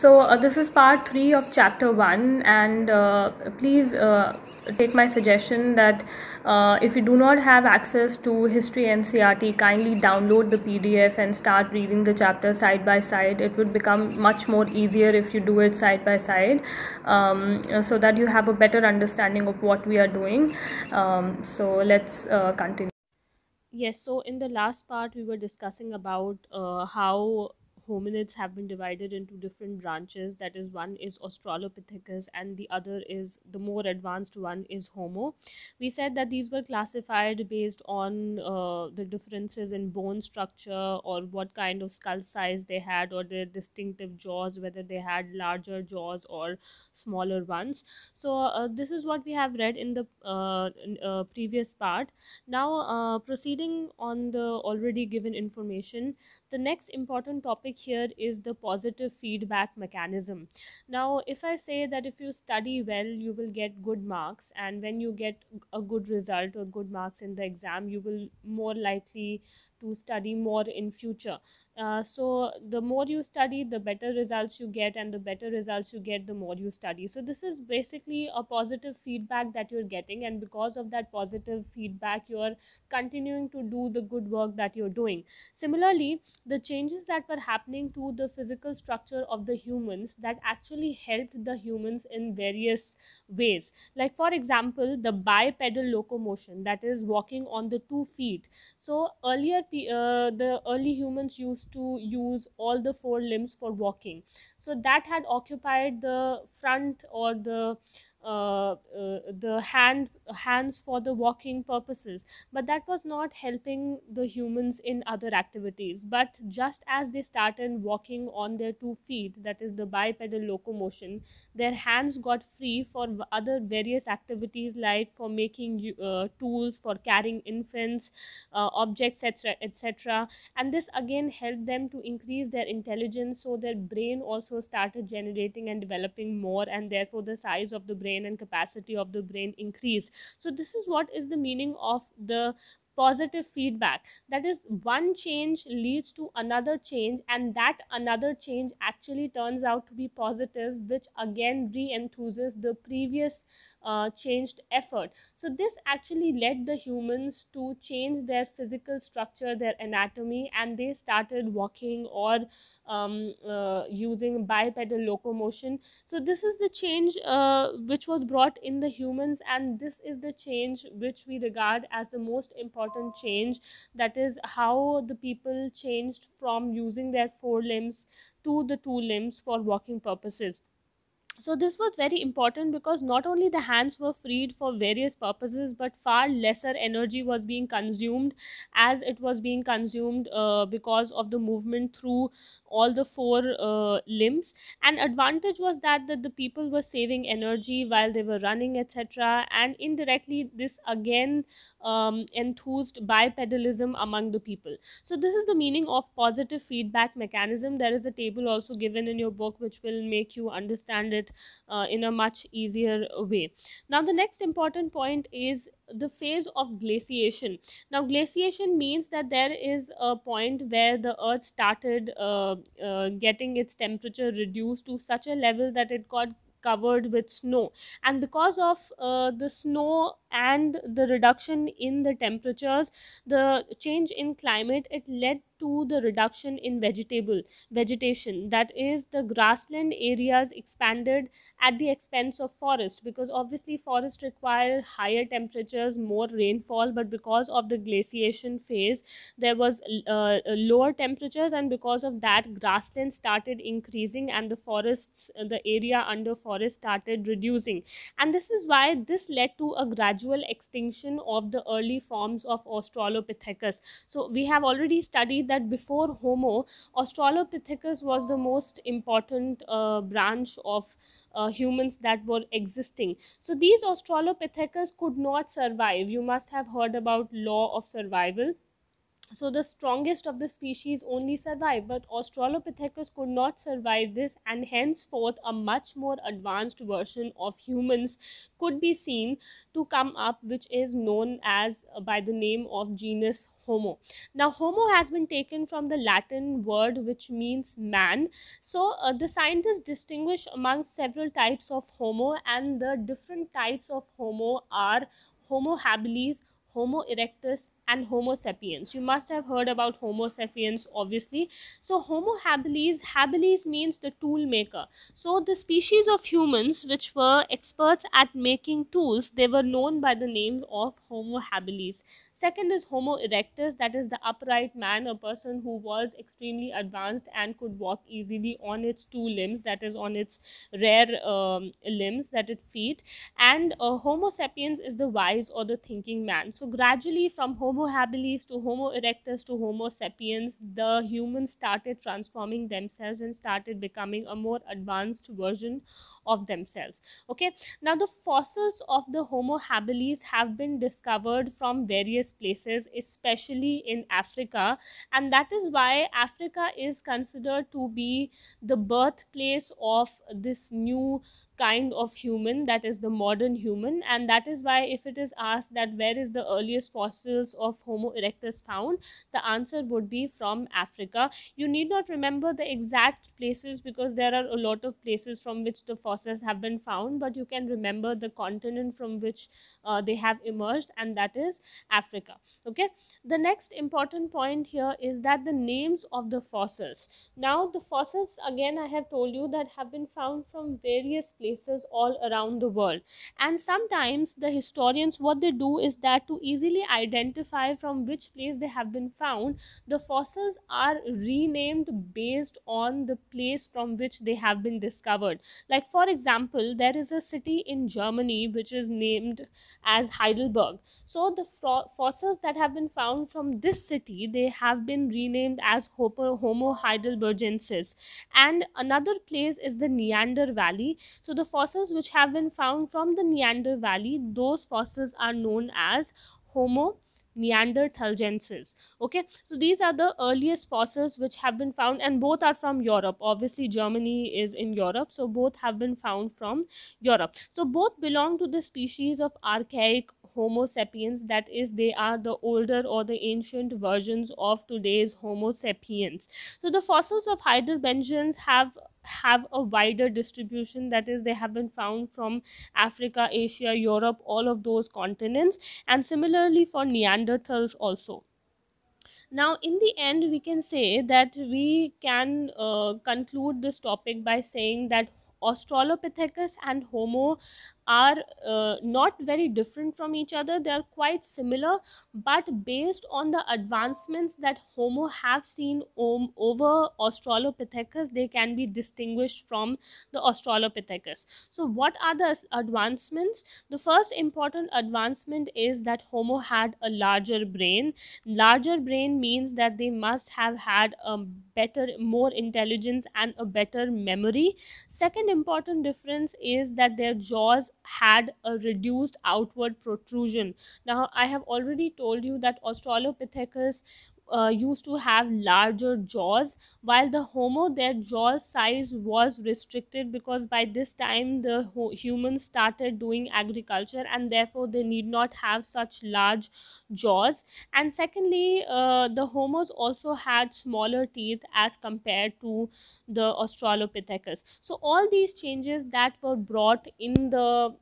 So this is part 3 of chapter 1, and please take my suggestion that if you do not have access to history NCERT, kindly download the PDF and start reading the chapter side by side. It would become much more easier if you do it side by side, so that you have a better understanding of what we are doing. So let's continue. Yes, so in the last part we were discussing about how hominids have been divided into different branches. That is, one is Australopithecus and the other is the more advanced one is Homo. We said that these were classified based on the differences in bone structure, or what kind of skull size they had, or their distinctive jaws, whether they had larger jaws or smaller ones. So this is what we have read in the previous part. Now, proceeding on the already given information, the next important topic here is the positive feedback mechanism. Now, if I say that if you study well, you will get good marks, and when you get a good result or good marks in the exam, you will more likely to study more in future. So the more you study, the better results you get, and the better results you get, the more you study. So this is basically a positive feedback that you're getting, and because of that positive feedback, you're continuing to do the good work that you're doing. Similarly, the changes that were happening to the physical structure of the humans, that actually helped the humans in various ways. Like, for example, the bipedal locomotion, that is walking on the 2 feet. So earlier the early humans used to use all the 4 limbs for walking, so that had occupied the front, or the hands for the walking purposes, but that was not helping the humans in other activities. But just as they started walking on their 2 feet, that is the bipedal locomotion, their hands got free for other various activities, like for making tools, for carrying infants, objects, etc. And this again helped them to increase their intelligence, so their brain also started generating and developing more, and therefore the size of the brain and capacity of the brain increased. So this is what is the meaning of the positive feedback. That is, one change leads to another change, and that another change actually turns out to be positive, which again re-enthuses the previous changed effort. So this actually led the humans to change their physical structure, their anatomy, and they started walking or using bipedal locomotion. So this is the change which was brought in the humans, and this is the change which we regard as the most important change. That is how the people changed from using their 4 limbs to the 2 limbs for walking purposes. So this was very important, because not only the hands were freed for various purposes, but far lesser energy was being consumed, as it was being consumed because of the movement through all the 4 limbs. And advantage was that the people were saving energy while they were running, etc. And indirectly this again enthused bipedalism among the people. So this is the meaning of positive feedback mechanism. There is a table also given in your book which will make you understand it in a much easier way. Now, the next important point is the phase of glaciation. Now, glaciation means that there is a point where the earth started getting its temperature reduced to such a level that it got covered with snow, and because of the snow and the reduction in the temperatures, the change in climate, it led to the reduction in vegetation. That is, the grassland areas expanded at the expense of forest, because obviously forests require higher temperatures, more rainfall, but because of the glaciation phase there was lower temperatures, and because of that grassland started increasing, and the forests, the area under forest started reducing. And this is why this led to a gradual extinction of the early forms of Australopithecus. So we have already studied that before Homo, Australopithecus was the most important branch of humans that were existing. So these Australopithecus could not survive. You must have heard about law of survival. So the strongest of the species only survived, but Australopithecus could not survive this, and henceforth a much more advanced version of humans could be seen to come up, which is known as by the name of genus Homo. Now Homo has been taken from the Latin word which means man. So the scientists distinguish among several types of Homo, and the different types of Homo are Homo habilis, Homo erectus, and Homo sapiens. You must have heard about Homo sapiens, obviously. So Homo habilis, habilis means the tool maker. So the species of humans which were experts at making tools, they were known by the name of Homo habilis. Second is Homo erectus, that is the upright man, a person who was extremely advanced and could walk easily on its two limbs, that is on its rare limbs, that is feet. And Homo sapiens is the wise or the thinking man. So gradually from Homo habilis to Homo erectus to Homo sapiens, the humans started transforming themselves and started becoming a more advanced version of themselves. Okay, now the fossils of the Homo habilis have been discovered from various places, especially in Africa, and that is why Africa is considered to be the birthplace of this new kind of human, that is the modern human. And that is why if it is asked that where is the earliest fossils of Homo erectus found, the answer would be from Africa. You need not remember the exact places because there are a lot of places from which the fossils have been found, but you can remember the continent from which they have emerged, and that is Africa. Okay, the next important point here is that the names of the fossils. Now the fossils, again I have told you, that have been found from various places all around the world, and sometimes the historians, what they do is that to easily identify from which place they have been found, the fossils are renamed based on the place from which they have been discovered. Like for example, there is a city in Germany which is named as Heidelberg. So the fossils that have been found from this city, they have been renamed as Homo heidelbergensis. And another place is the Neander Valley. So the fossils which have been found from the Neander Valley, those fossils are known as Homo neanderthalensis. Okay, so these are the earliest fossils which have been found, and both are from Europe. Obviously Germany is in Europe, so both have been found from Europe. So both belong to the species of archaic Homo sapiens, that is, they are the older or the ancient versions of today's Homo sapiens. So the fossils of Heidelbergensis have a wider distribution, that is, they have been found from Africa, Asia, Europe, all of those continents, and similarly for Neanderthals also. Now in the end we can say that we can conclude this topic by saying that Australopithecus and Homo are not very different from each other. They are quite similar, but based on the advancements that Homo have seen over Australopithecus, they can be distinguished from the Australopithecus. So what are the advancements? The first important advancement is that Homo had a larger brain. Larger brain means that they must have had a better, more intelligence and a better memory. Second important difference is that their jaws had a reduced outward protrusion. Now I have already told you that Australopithecus used to have larger jaws, while the Homo, their jaw size was restricted because by this time the humans started doing agriculture, and therefore they need not have such large jaws. And secondly, the Homos also had smaller teeth as compared to the Australopithecus. So all these changes that were brought in the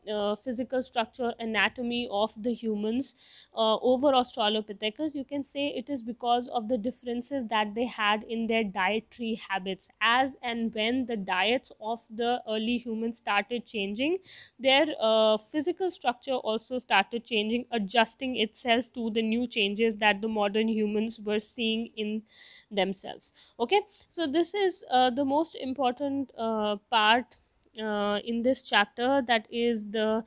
physical structure, anatomy of the humans over Australopithecus, you can say it is because of the differences that they had in their dietary habits. As and when the diets of the early humans started changing, their physical structure also started changing, adjusting itself to the new changes that the modern humans were seeing in themselves. Okay, so this is the most important part in this chapter, that is the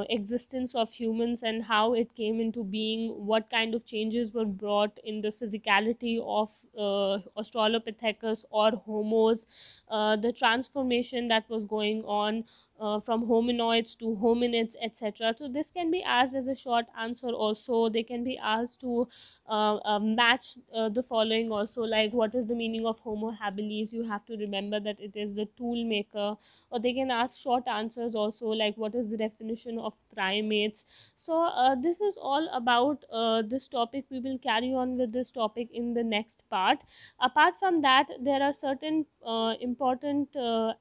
existence of humans and how it came into being, what kind of changes were brought in the physicality of Australopithecus or Homos, the transformation that was going on from hominoids to hominids, etc. So this can be asked as a short answer also. They can be asked to match the following also, like what is the meaning of Homo habilis? You have to remember that it is the tool maker. Or they can ask short answers also, like what is the definition of primates? So this is all about this topic. We will carry on with this topic in the next part. Apart from that, there are certain important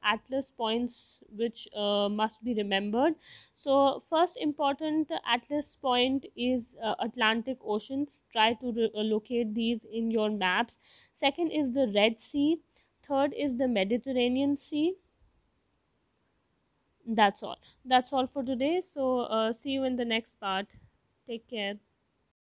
atlas points which must be remembered. So first important atlas point is Atlantic Oceans. Try to locate these in your maps. Second is the Red Sea. Third is the Mediterranean Sea. That's all. That's all for today. So see you in the next part. Take care.